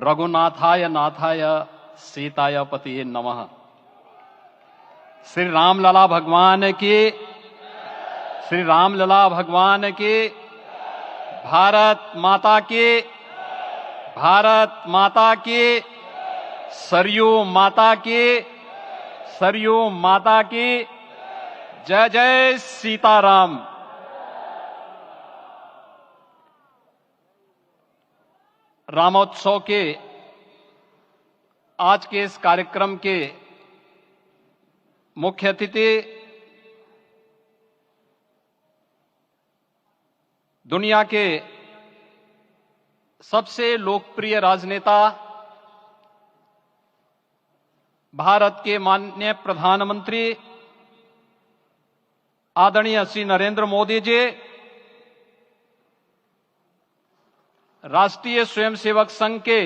रघुनाथाय नाथाय सीताय पतिये नमः। श्री रामलला भगवान की, श्री रामलला भगवान की, भारत माता की, भारत माता की, सरयू माता की, सरयू माता की, जय जय सीताराम। रामोत्सव के आज के इस कार्यक्रम के मुख्य अतिथि दुनिया के सबसे लोकप्रिय राजनेता भारत के माननीय प्रधानमंत्री आदरणीय श्री नरेंद्र मोदी जी, राष्ट्रीय स्वयंसेवक संघ के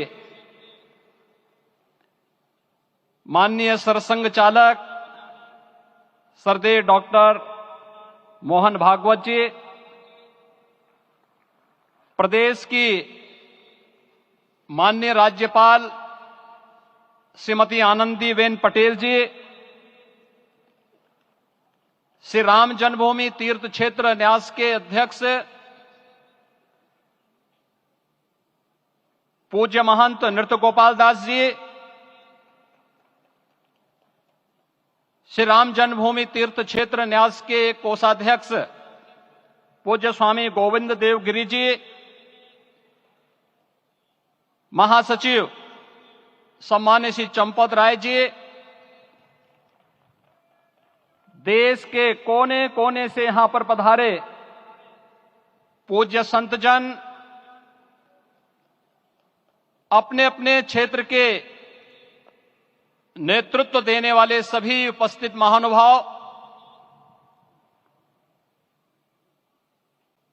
माननीय सरसंघ चालक श्रद्धेय डॉक्टर मोहन भागवत जी, प्रदेश की माननीय राज्यपाल श्रीमती आनंदीबेन पटेल जी, श्री राम जन्मभूमि तीर्थ क्षेत्र न्यास के अध्यक्ष पूज्य महंत नृत्य गोपाल दास जी, श्री राम जन्मभूमि तीर्थ क्षेत्र न्यास के कोषाध्यक्ष पूज्य स्वामी गोविंद देव गिरि जी, महासचिव सम्मान्य श्री चंपत राय जी, देश के कोने कोने से यहां पर पधारे पूज्य संतजन, अपने अपने क्षेत्र के नेतृत्व देने वाले सभी उपस्थित महानुभाव,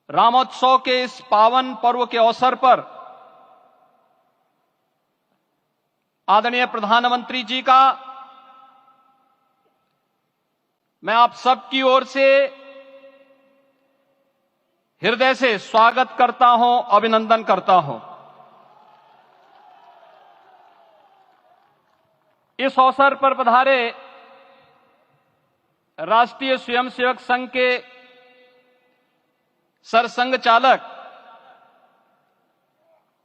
रामोत्सव के इस पावन पर्व के अवसर पर आदरणीय प्रधानमंत्री जी का मैं आप सबकी ओर से हृदय से स्वागत करता हूं, अभिनंदन करता हूं। इस अवसर पर पधारे राष्ट्रीय स्वयंसेवक संघ के सरसंघ चालक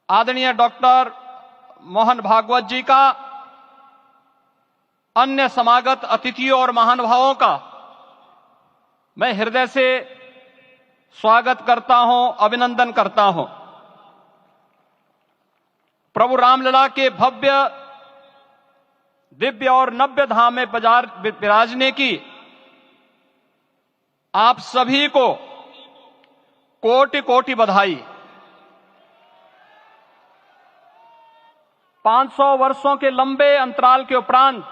आदरणीय डॉक्टर मोहन भागवत जी का, अन्य समागत अतिथियों और महानुभावों का मैं हृदय से स्वागत करता हूं, अभिनंदन करता हूं। प्रभु रामलला के भव्य दिव्य और नव्य धाम में विराजने की आप सभी को कोटि कोटि बधाई। 500 वर्षों के लंबे अंतराल के उपरांत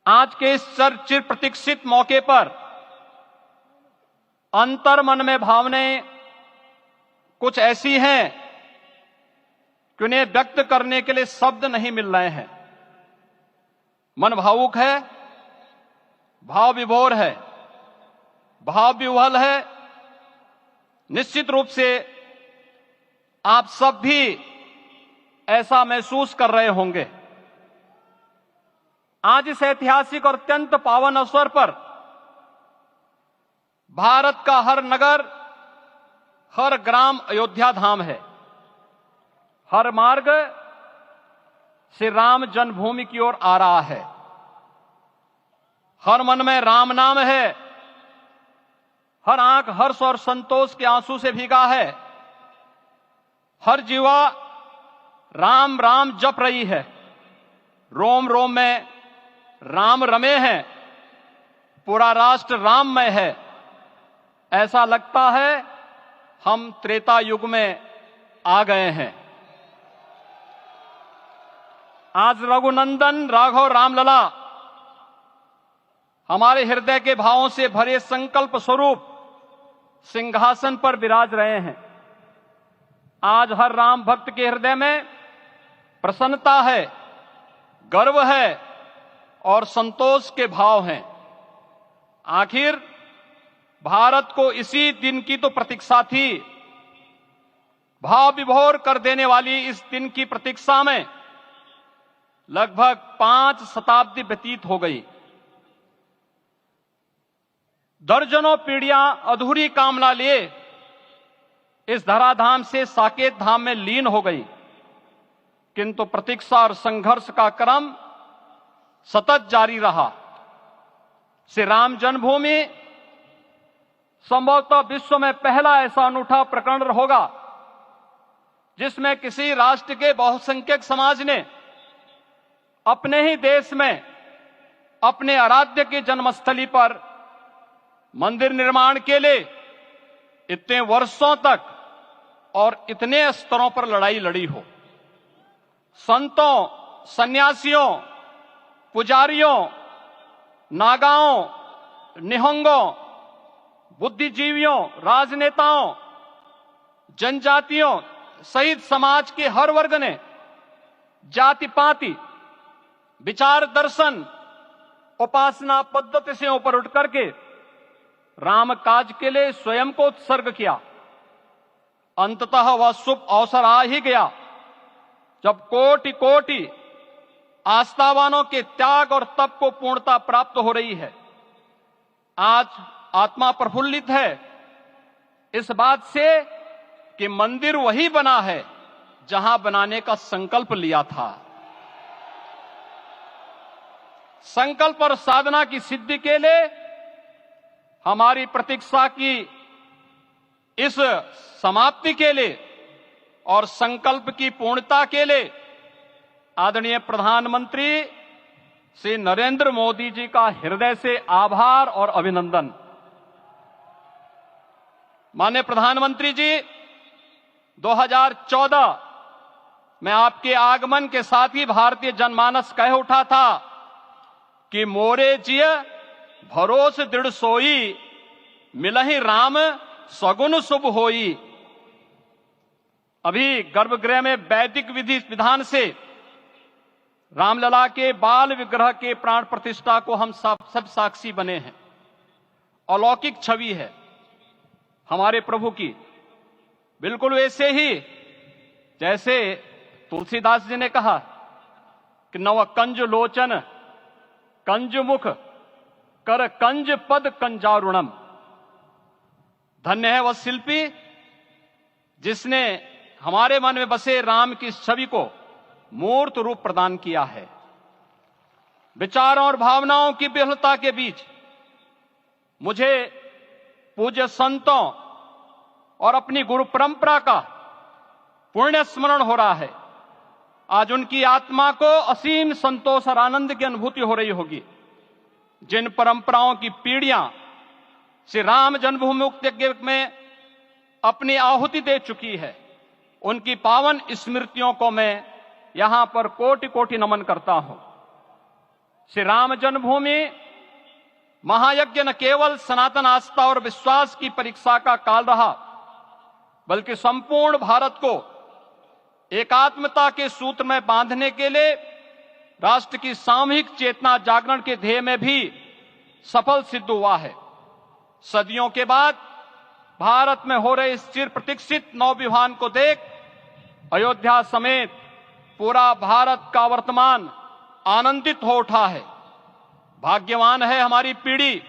आज के इस चिर प्रतीक्षित मौके पर अंतर मन में भावनाएं कुछ ऐसी हैं कि उन्हें व्यक्त करने के लिए शब्द नहीं मिल रहे हैं। मन भावुक है, भाव विभोर है, भाव विह्वल है। निश्चित रूप से आप सब भी ऐसा महसूस कर रहे होंगे। आज इस ऐतिहासिक और अत्यंत पावन अवसर पर भारत का हर नगर, हर ग्राम अयोध्या धाम है। हर मार्ग श्री राम जन्मभूमि की ओर आ रहा है। हर मन में राम नाम है, हर आंख हर्ष और संतोष के आंसू से भीगा है। हर जीवा राम राम जप रही है। रोम रोम में राम रमे हैं, पूरा राष्ट्र राममय है। ऐसा लगता है हम त्रेता युग में आ गए हैं। आज रघुनंदन राघव रामलला हमारे हृदय के भावों से भरे संकल्प स्वरूप सिंहासन पर विराज रहे हैं। आज हर राम भक्त के हृदय में प्रसन्नता है, गर्व है और संतोष के भाव हैं। आखिर भारत को इसी दिन की तो प्रतीक्षा थी। भाव विभोर कर देने वाली इस दिन की प्रतीक्षा में लगभग 5 शताब्दी व्यतीत हो गई। दर्जनों पीढ़ियां अधूरी कामना लिए इस धराधाम से साकेत धाम में लीन हो गई, किंतु प्रतीक्षा और संघर्ष का क्रम सतत जारी रहा। श्री राम जन्मभूमि संभवतः विश्व में पहला ऐसा अनूठा प्रकरण होगा जिसमें किसी राष्ट्र के बहुसंख्यक समाज ने अपने ही देश में अपने आराध्य की जन्मस्थली पर मंदिर निर्माण के लिए इतने वर्षों तक और इतने स्तरों पर लड़ाई लड़ी हो। संतों, सन्यासियों, पुजारियों, नागाओं, निहंगों, बुद्धिजीवियों, राजनेताओं, जनजातियों सहित समाज के हर वर्ग ने जाति पाति, विचार दर्शन, उपासना पद्धति से ऊपर उठ करके राम काज के लिए स्वयं को उत्सर्ग किया। अंततः वह शुभ अवसर आ ही गया जब कोटि कोटि आस्थावानों के त्याग और तप को पूर्णता प्राप्त हो रही है। आज आत्मा प्रफुल्लित है इस बात से कि मंदिर वही बना है जहां बनाने का संकल्प लिया था। संकल्प और साधना की सिद्धि के लिए हमारी प्रतीक्षा की इस समाप्ति के लिए और संकल्प की पूर्णता के लिए आदरणीय प्रधानमंत्री श्री नरेंद्र मोदी जी का हृदय से आभार और अभिनंदन। माननीय प्रधानमंत्री जी, 2014 में आपके आगमन के साथ ही भारतीय जनमानस कह उठा था कि मोरे जिय भरोस दृढ़ सोई, मिलहि राम सगुन शुभ होई। अभी गर्भगृह में वैदिक विधि विधान से रामलला के बाल विग्रह के प्राण प्रतिष्ठा को हम सब साक्षी बने हैं। अलौकिक छवि है हमारे प्रभु की, बिल्कुल वैसे ही जैसे तुलसीदास जी ने कहा कि नव कंज लोचन कंज मुख कर कंज पद कंजारुणम। धन्य है वह शिल्पी जिसने हमारे मन में बसे राम की छवि को मूर्त रूप प्रदान किया है। विचारों और भावनाओं की विहलता के बीच मुझे पूज्य संतों और अपनी गुरु परंपरा का पुण्य स्मरण हो रहा है। आज उनकी आत्मा को असीम संतोष और आनंद की अनुभूति हो रही होगी। जिन परंपराओं की पीढ़ियां श्री राम जन्मभूमि मुक्ति यज्ञ में अपनी आहुति दे चुकी है, उनकी पावन स्मृतियों को मैं यहां पर कोटि कोटि नमन करता हूं। श्री राम जन्मभूमि महायज्ञ न केवल सनातन आस्था और विश्वास की परीक्षा का काल रहा, बल्कि संपूर्ण भारत को एकात्मता के सूत्र में बांधने के लिए राष्ट्र की सामूहिक चेतना जागरण के ध्येय में भी सफल सिद्ध हुआ है। सदियों के बाद भारत में हो रहे इस चिर प्रतीक्षित नवविवाह को देख अयोध्या समेत पूरा भारत का वर्तमान आनंदित हो उठा है। भाग्यवान है हमारी पीढ़ी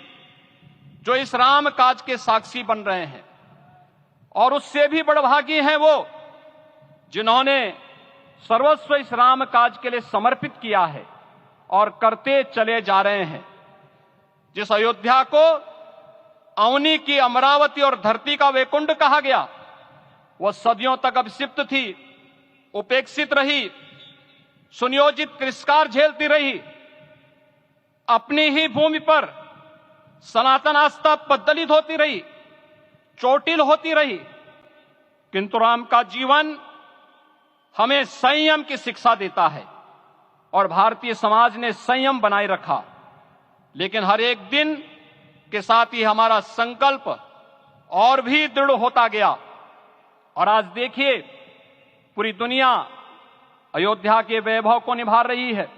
जो इस राम काज के साक्षी बन रहे हैं, और उससे भी बड़भागी हैं वो जिन्होंने सर्वस्व इस राम काज के लिए समर्पित किया है और करते चले जा रहे हैं। जिस अयोध्या को अवनी की अमरावती और धरती का वैकुंठ कहा गया, वह सदियों तक अभिषिप्त थी, उपेक्षित रही, सुनियोजित तिरस्कार झेलती रही। अपनी ही भूमि पर सनातन आस्था पद्दलित होती रही, चोटिल होती रही, किंतु राम का जीवन हमें संयम की शिक्षा देता है और भारतीय समाज ने संयम बनाए रखा। लेकिन हर एक दिन के साथ ही हमारा संकल्प और भी दृढ़ होता गया, और आज देखिए पूरी दुनिया अयोध्या के वैभव को निभा रही है।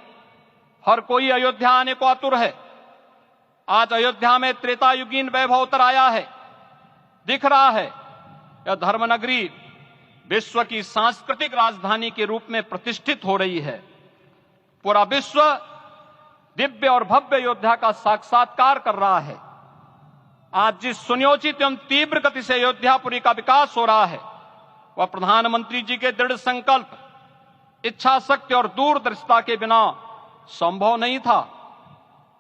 हर कोई अयोध्या आने को आतुर है। आज अयोध्या में त्रेतायुगीन वैभव उतर आया है, दिख रहा है। यह धर्मनगरी विश्व की सांस्कृतिक राजधानी के रूप में प्रतिष्ठित हो रही है। पूरा विश्व दिव्य और भव्य अयोध्या का साक्षात्कार कर रहा है। आज जिस सुनियोजित एवं तीव्र गति से अयोध्यापुरी का विकास हो रहा है, वह प्रधानमंत्री जी के दृढ़ संकल्प, इच्छा शक्ति और दूरदर्शिता के बिना संभव नहीं था।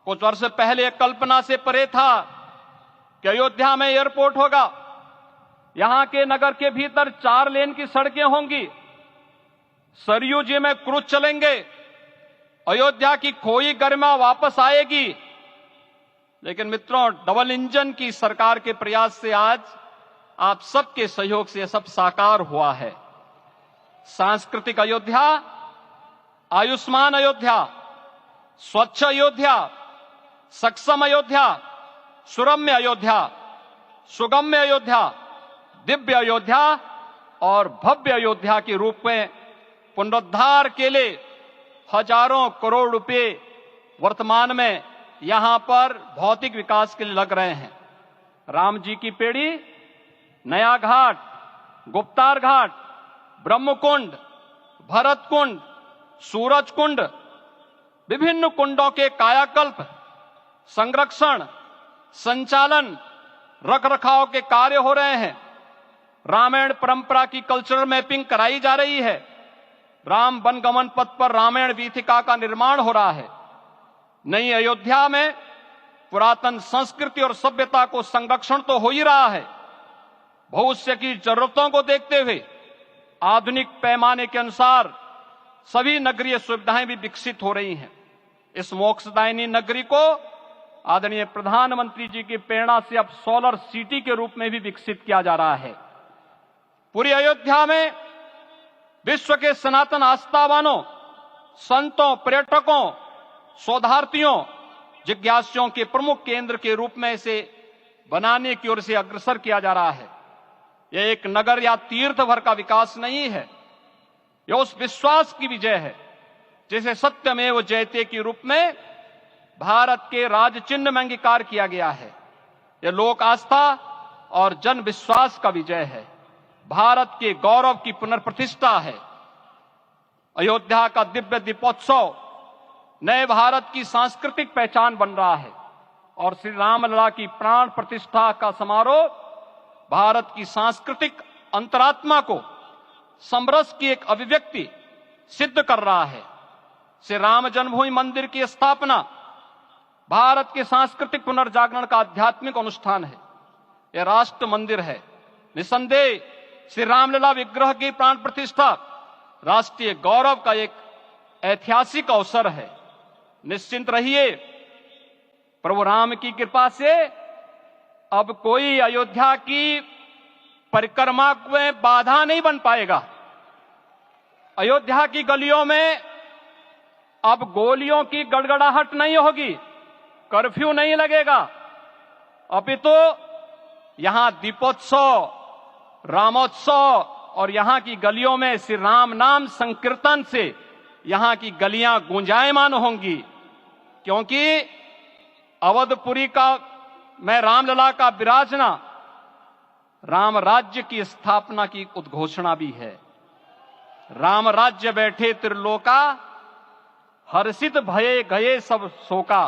कुछ वर्ष पहले कल्पना से परे था कि अयोध्या में एयरपोर्ट होगा, यहां के नगर के भीतर 4 लेन की सड़कें होंगी, सरयू जी में क्रूज चलेंगे, अयोध्या की खोई गरिमा वापस आएगी। लेकिन मित्रों, डबल इंजन की सरकार के प्रयास से आज आप सबके सहयोग से यह सब साकार हुआ है। सांस्कृतिक अयोध्या, आयुष्मान अयोध्या, स्वच्छ अयोध्या, सक्षम अयोध्या, सुरम्य अयोध्या, सुगम्य अयोध्या, दिव्य अयोध्या और भव्य अयोध्या के रूप में पुनरुद्धार के लिए हजारों करोड़ रुपए वर्तमान में यहां पर भौतिक विकास के लिए लग रहे हैं। राम जी की पेड़ी, नया घाट, गुप्तार घाट, ब्रह्मकुंड, भरत कुंड, सूरज कुंड, विभिन्न कुंडों के कायाकल्प, संरक्षण, संचालन, रखरखाव के कार्य हो रहे हैं। रामायण परंपरा की कल्चरल मैपिंग कराई जा रही है। राम वनगमन पथ पर रामायण वीथिका का निर्माण हो रहा है। नई अयोध्या में पुरातन संस्कृति और सभ्यता को संरक्षण तो हो ही रहा है, भविष्य की जरूरतों को देखते हुए आधुनिक पैमाने के अनुसार सभी नगरीय सुविधाएं भी विकसित हो रही हैं। इस मोक्षदायिनी नगरी को आदरणीय प्रधानमंत्री जी की प्रेरणा से अब सोलर सिटी के रूप में भी विकसित किया जा रहा है। पूरी अयोध्या में विश्व के सनातन आस्थावानों, संतों, पर्यटकों, शोधार्थियों, जिज्ञासुओं के प्रमुख केंद्र के रूप में इसे बनाने की ओर से अग्रसर किया जा रहा है। यह एक नगर या तीर्थ भर का विकास नहीं है, यह उस विश्वास की विजय है जिसे सत्यमेव जयते के रूप में भारत के राज चिन्ह में अंगीकार किया गया है। यह लोक आस्था और जन विश्वास का विजय है, भारत के गौरव की पुनर्प्रतिष्ठा है। अयोध्या का दिव्य दीपोत्सव नए भारत की सांस्कृतिक पहचान बन रहा है और श्री रामलला की प्राण प्रतिष्ठा का समारोह भारत की सांस्कृतिक अंतरात्मा को समरस की एक अभिव्यक्ति सिद्ध कर रहा है। श्री राम जन्मभूमि मंदिर की स्थापना भारत के सांस्कृतिक पुनर्जागरण का आध्यात्मिक अनुष्ठान है। यह राष्ट्र मंदिर है। निसंदेह श्री रामलला विग्रह की प्राण प्रतिष्ठा राष्ट्रीय गौरव का एक ऐतिहासिक अवसर है। निश्चिंत रहिए, प्रभु राम की कृपा से अब कोई अयोध्या की परिक्रमा में बाधा नहीं बन पाएगा। अयोध्या की गलियों में अब गोलियों की गड़गड़ाहट नहीं होगी, कर्फ्यू नहीं लगेगा, अपितु यहां दीपोत्सव, रामोत्सव और यहां की गलियों में श्री राम नाम संकीर्तन से यहां की गलियां गुंजायमान होंगी, क्योंकि अवधपुरी का मैं रामलला का विराजना राम राज्य की स्थापना की उद्घोषणा भी है। राम राज्य बैठे त्रिलोका, हर्षित भये गए सब शोका।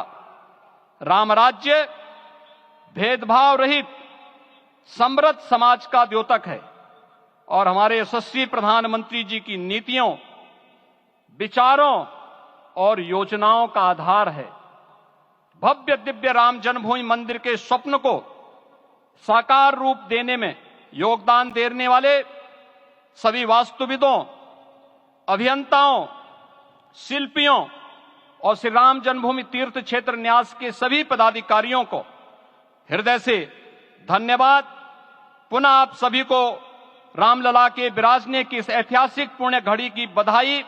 राम राज्य भेदभाव रहित समृद्ध समाज का द्योतक है और हमारे यशस्वी प्रधानमंत्री जी की नीतियों, विचारों और योजनाओं का आधार है। भव्य दिव्य राम जन्मभूमि मंदिर के स्वप्न को साकार रूप देने में योगदान देने वाले सभी वास्तुविदों, अभियंताओं, शिल्पियों और श्री राम जन्मभूमि तीर्थ क्षेत्र न्यास के सभी पदाधिकारियों को हृदय से धन्यवाद। पुनः आप सभी को रामलला के विराजने की इस ऐतिहासिक पुण्य घड़ी की बधाई